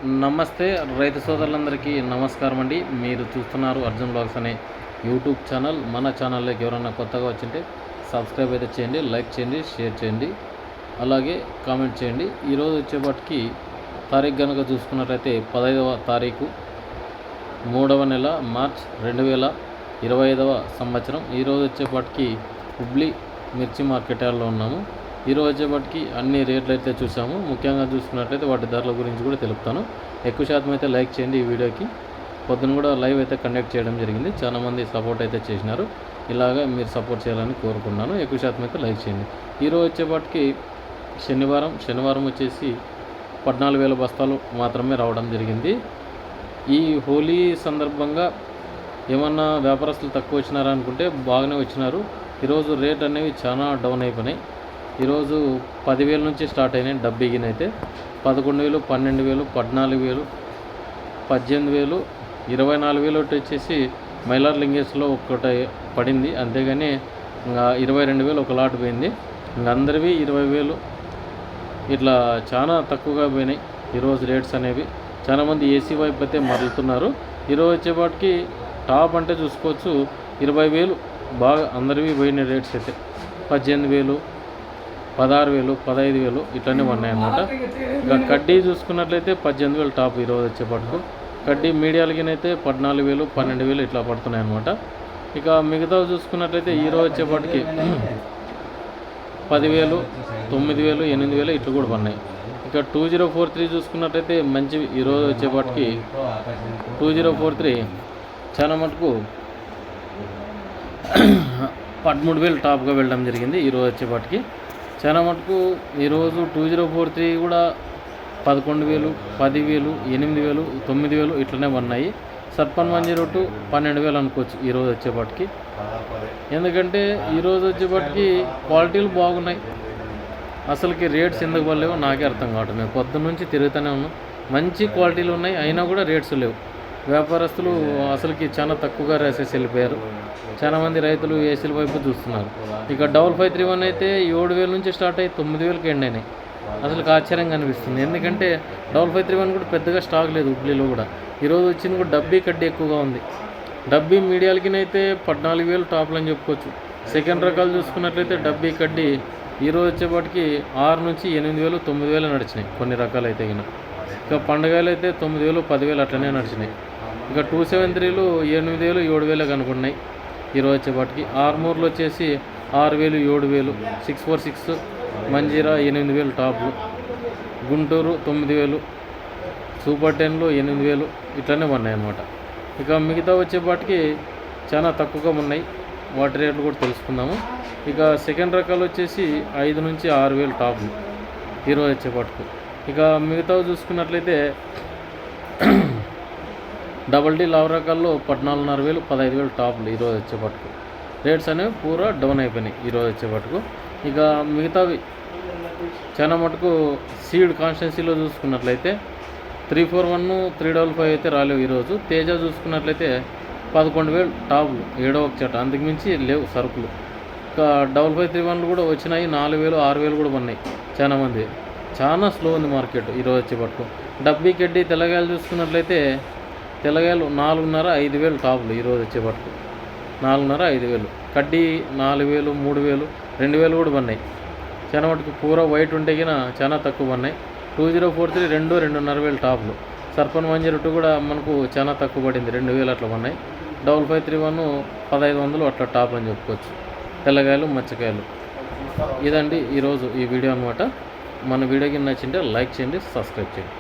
నమస్తే రైతు సోదరులందరికీ నమస్కారం అండి. మీరు చూస్తున్నారు అర్జున్ బ్లాగ్స్ అనే యూట్యూబ్ ఛానల్. మన ఛానల్లోకి ఎవరైనా కొత్తగా వచ్చింటే సబ్స్క్రైబ్ అయితే చేయండి, లైక్ చేయండి, షేర్ చేయండి, అలాగే కామెంట్ చేయండి. ఈరోజు వచ్చేపటికి తారీఖు కనుక చూసుకున్నట్లయితే 15వ తారీఖు 3వ నెల మార్చ్ 2025వ సంవత్సరం. ఈరోజు వచ్చేపటికి హుబ్లీ మిర్చి మార్కెట్ యార్డ్లో ఉన్నాము. ఈరోజు వచ్చేపటికి అన్ని రేట్లు అయితే చూసాము. ముఖ్యంగా చూసుకున్నట్లయితే వాటి ధరల గురించి కూడా తెలుపుతాను. ఎక్కువ శాతం అయితే లైక్ చేయండి. ఈ వీడియోకి పొద్దున కూడా లైవ్ అయితే కండక్ట్ చేయడం జరిగింది. చాలామంది సపోర్ట్ అయితే చేసినారు. ఇలాగా మీరు సపోర్ట్ చేయాలని కోరుకున్నాను. ఎక్కువ శాతం అయితే లైక్ చేయండి. ఈరోజు వచ్చేపటికి శనివారం వచ్చేసి 14,000 బస్తాలు మాత్రమే రావడం జరిగింది. ఈ హోలీ సందర్భంగా ఏమన్నా వ్యాపారస్తులు తక్కువ వచ్చినారా అనుకుంటే బాగానే వచ్చినారు. ఈరోజు రేట్ అనేవి చాలా డౌన్ అయిపోయినాయి. ఈరోజు 10,000 నుంచి స్టార్ట్ అయినాయి. డబ్బిగిన అయితే 11,000, 12,000, 14,000, 18,000, 24,000 వచ్చేసి మైలార్ లింగేస్లో ఒకటి పడింది. అంతేగాని ఇంకా 22,000 ఒక లాట్ పోయింది. ఇంకా అందరివి 20,000 ఇట్లా చాలా తక్కువగా పోయినాయి ఈరోజు రేట్స్ అనేవి. చాలామంది ఏసీ వైపు అయితే మరలుతున్నారు. ఈరోజు వచ్చేపాటికి టాప్ అంటే చూసుకోవచ్చు 20,000 బాగా అందరివి పోయిన రేట్స్ అయితే 18,000, 16,000, 15,000 ఇట్లనే ఉన్నాయన్నమాట. ఇంకా కడ్డీ చూసుకున్నట్లయితే 18,000 టాప్ ఈరోజు వచ్చేపట్టుకు. కడ్డీ మీడియాలకినైతే 14,000, 12,000 ఇట్లా పడుతున్నాయి అన్నమాట. ఇక మిగతా చూసుకున్నట్లయితే ఈరోజు వచ్చేపటికి 10,000, 9,000, 8,000 ఇట్లు కూడా పడినాయి. ఇక 2043 చూసుకున్నట్లయితే మంచి ఈరోజు వచ్చేపటికి 2043 చాలా మటుకు 13,000 టాప్గా వెళ్ళడం జరిగింది. ఈరోజు వచ్చేపటికి చాలా మటుకు ఈరోజు 2043 కూడా 11,000, 10,000, 8,000, 9,000 ఇట్లనే ఉన్నాయి. సర్పన్ 102 12,000 అనుకోవచ్చు ఈరోజు వచ్చేపటికి. ఎందుకంటే ఈరోజు వచ్చేపటికి క్వాలిటీలు బాగున్నాయి. అసలుకి రేట్స్ ఎందుకు పడలేవో నాకే అర్థం కావటం. మేము పొద్దున్న నుంచి తిరుగుతూనే ఉన్నాం. మంచి క్వాలిటీలు ఉన్నాయి, అయినా కూడా రేట్స్ లేవు. వ్యాపారస్తులు అసలుకి చాలా తక్కువగా రేసేసి వెళ్ళిపోయారు. చాలామంది రైతులు ఏసీల వైపు చూస్తున్నారు. ఇక 5531 అయితే 7,000 నుంచి స్టార్ట్ అయ్యి 9,000కి ఎండ్ అయినాయి. అసలు ఆశ్చర్యంగా అనిపిస్తుంది. ఎందుకంటే 5531 కూడా పెద్దగా స్టాక్ లేదు హుబ్లీలో కూడా. ఈరోజు వచ్చింది కూడా డబ్బీ కడ్డీ ఎక్కువగా ఉంది. డబ్బీ మీడియాలకినైతే 14,000 టాప్లు అని చెప్పుకోవచ్చు. సెకండ్ రకాలు చూసుకున్నట్లయితే డబ్బీ కడ్డీ ఈరోజు వచ్చేపాటికి 6 నుంచి 8,000, 9,000 నడిచినాయి కొన్ని రకాలు అయితే. ఇక పండుగలు అయితే 9,000, 10,000 అట్లనే నడిచినాయి. ఇక 273లు 8,000, 7,000 కనుకున్నాయి ఈరోజు వచ్చేపాటికి. ఆర్మూర్లు వచ్చేసి 6,000, 7,000, 646 మంజీరా 8,000 టాప్లు, గుంటూరు 9,000, సూపర్ 10లు 8,000 ఇట్లనే ఉన్నాయి అన్నమాట. ఇక మిగతా వచ్చేపాటికి చాలా తక్కువగా ఉన్నాయి. వాటి రేట్లు కూడా తెలుసుకుందాము. ఇక సెకండ్ రకాలు వచ్చేసి 5 నుంచి 6,000 టాప్లు ఈరోజు వచ్చేపాటుకు. ఇక మిగతా చూసుకున్నట్లయితే డబల్ డీ లావ్ రకాల్లో 14,500, 15,000 టాప్లు ఈరోజు వచ్చేపట్టుకు. రేట్స్ అనేవి పూరా డౌన్ అయిపోయినాయి ఈరోజు వచ్చేపట్టుకు. ఇక మిగతావి చాలా మటుకు సీడ్ కాన్స్టెన్సీలో చూసుకున్నట్లయితే 341, 355 అయితే రాలేవు ఈరోజు. తేజ చూసుకున్నట్లయితే 11,000 టాప్లు 7వ చట, అంతకుమించి లేవు సరుకులు. ఇక 5531 కూడా వచ్చినాయి. 4,000, 6,000 కూడా ఉన్నాయి. చాలామంది చాలా స్లో ఉంది మార్కెట్ ఈరోజు వచ్చేపట్టుకు. డబ్బీ కడ్డీ తెల్లగాయలు చూసుకున్నట్లయితే తెల్లగాయలు 4,500, 5,000 టాప్లు ఈరోజు వచ్చేపట్టుకు. 4,500, 5,000 కడ్డీ 4,000, 3,000, 2,000 కూడా పడినాయి. చాలా మటుకు కూర వైట్ ఉంటే కినా చాలా తక్కువ పడినాయి. 2043 2,500 టాప్లు. సర్పన్ 102 కూడా మనకు చాలా తక్కువ పడింది, 2,000 అట్లా పడినాయి. 5531 1,500 అట్లా టాప్ అని చెప్పుకోవచ్చు. తెల్లగాయలు, మచ్చకాయలు. ఇదండి ఈరోజు ఈ వీడియో అనమాట. మన వీడియోకి నచ్చింటే లైక్ చేయండి, సబ్స్క్రైబ్ చేయండి.